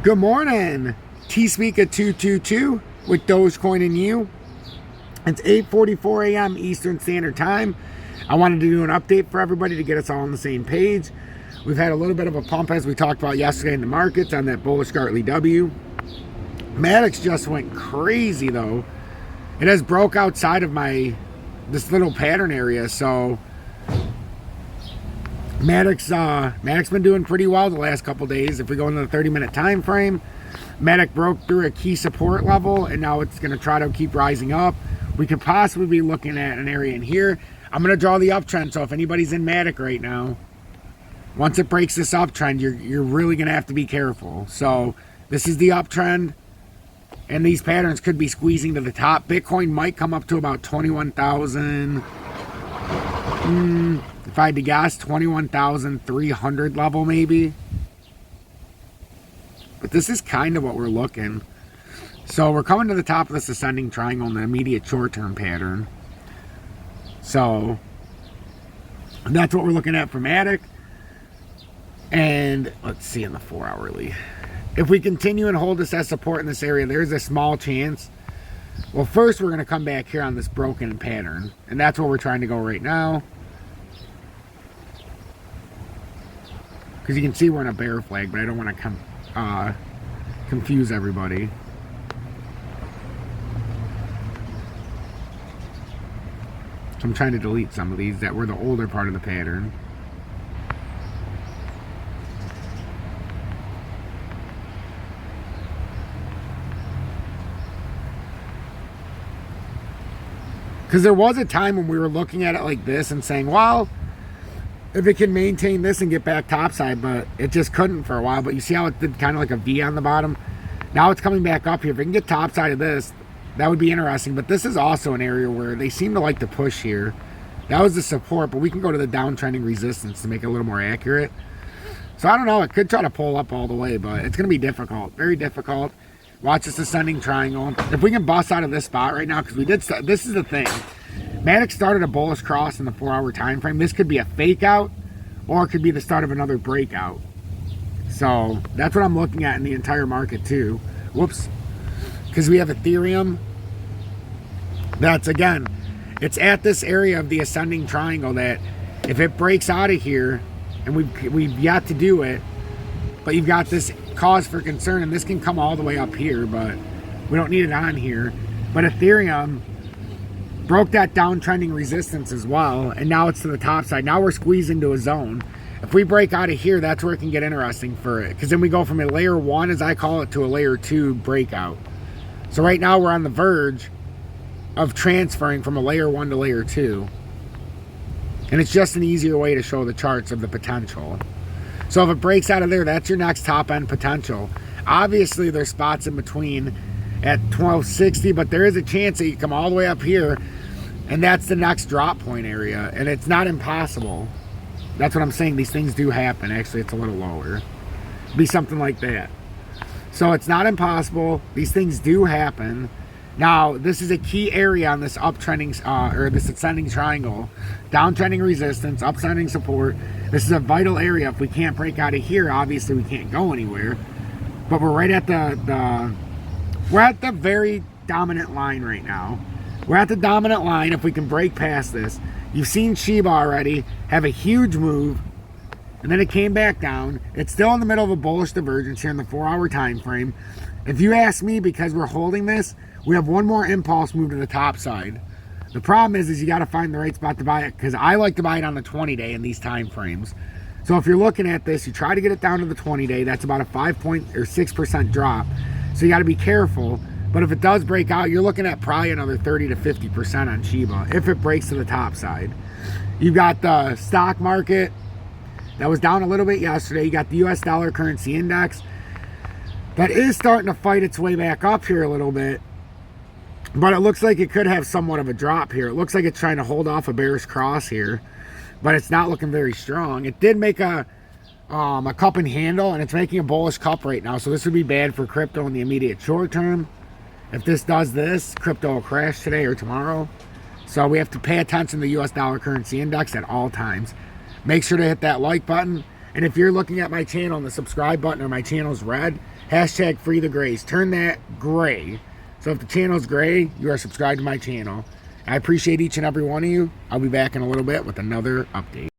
Good morning, T-Speaker 222 with Dogecoin and you. It's 8:44 a.m. Eastern Standard Time. I wanted to do an update for everybody to get us all on the same page. We've had a little bit of a pump as we talked about yesterday in the markets on that bullish Gartley W. Matic just went crazy though. It has broke outside of this little pattern area, so Matic's been doing pretty well the last couple days. If we go into the 30-minute time frame, Matic broke through a key support level, and now it's going to try to keep rising up. We could possibly be looking at an area in here. I'm going to draw the uptrend, so if anybody's in Matic right now, once it breaks this uptrend, you're really going to have to be careful. So this is the uptrend, and these patterns could be squeezing to the top. Bitcoin might come up to about 21,000. If I had to guess, 21,300 level maybe. But this is kind of what we're looking. So we're coming to the top of this ascending triangle in the immediate short-term pattern. So that's what we're looking at for Matic. And let's see in the 4-hourly. If we continue and hold this as support in this area, there's a small chance. Well, first we're going to come back here on this broken pattern. And that's where we're trying to go right now. Because you can see we're in a bear flag, but I don't want to confuse everybody. So I'm trying to delete some of these that were the older part of the pattern. Because there was a time when we were looking at it like this and saying, well, if it can maintain this and get back topside, but it just couldn't for a while. But you see how it did kind of like a V on the bottom? Now it's coming back up here. If it can get topside of this, that would be interesting. But this is also an area where they seem to like to push here. That was the support, but we can go to the downtrending resistance to make it a little more accurate. So I don't know. It could try to pull up all the way, but it's going to be difficult. Very difficult. Watch this ascending triangle. If we can bust out of this spot right now, because we did, this is the thing. Matic started a bullish cross in the 4-hour time frame. This could be a fake out, or it could be the start of another breakout. So that's what I'm looking at in the entire market too. Whoops. Because we have Ethereum. That's, again, it's at this area of the ascending triangle that if it breaks out of here, and we've yet to do it, but you've got this cause for concern, and this can come all the way up here, but we don't need it on here. But Ethereum broke that downtrending resistance as well, and now it's to the top side. Now we're squeezed into a zone. If we break out of here, that's where it can get interesting for it, because then we go from a layer 1, as I call it, to a layer 2 breakout. So right now we're on the verge of transferring from a layer 1 to layer 2, and it's just an easier way to show the charts of the potential. So if it breaks out of there, that's your next top end potential. Obviously there's spots in between at 1260, but there is a chance that you come all the way up here, and that's the next drop point area, and it's not impossible. That's what I'm saying. These things do happen. Actually, it's a little lower. It'd be something like that. So it's not impossible. These things do happen. Now, this is a key area on this uptrending or this ascending triangle. Downtrending resistance, uptrending support. This is a vital area. If we can't break out of here, obviously we can't go anywhere. But we're right at we're at the very dominant line right now. We're at the dominant line. If we can break past this, you've seen Shiba already have a huge move, and then it came back down. It's still in the middle of a bullish divergence here in the 4-hour time frame. If you ask me, because we're holding this, we have one more impulse move to the top side. The problem is you got to find the right spot to buy it, because I like to buy it on the 20-day in these time frames. So if you're looking at this, you try to get it down to the 20-day. That's about a 6% drop. So you got to be careful. But if it does break out, you're looking at probably another 30 to 50% on Shiba if it breaks to the top side. You've got the stock market that was down a little bit yesterday. You got the US dollar currency index that is starting to fight its way back up here a little bit. But it looks like it could have somewhat of a drop here. It looks like it's trying to hold off a bearish cross here, but it's not looking very strong. It did make a cup and handle, and it's making a bullish cup right now. So this would be bad for crypto in the immediate short term. If this does this, crypto will crash today or tomorrow. So we have to pay attention to the US dollar currency index at all times. Make sure to hit that like button. And if you're looking at my channel and the subscribe button or my channel's red, hashtag free the grays. Turn that gray. So if the channel's gray, you are subscribed to my channel. I appreciate each and every one of you. I'll be back in a little bit with another update.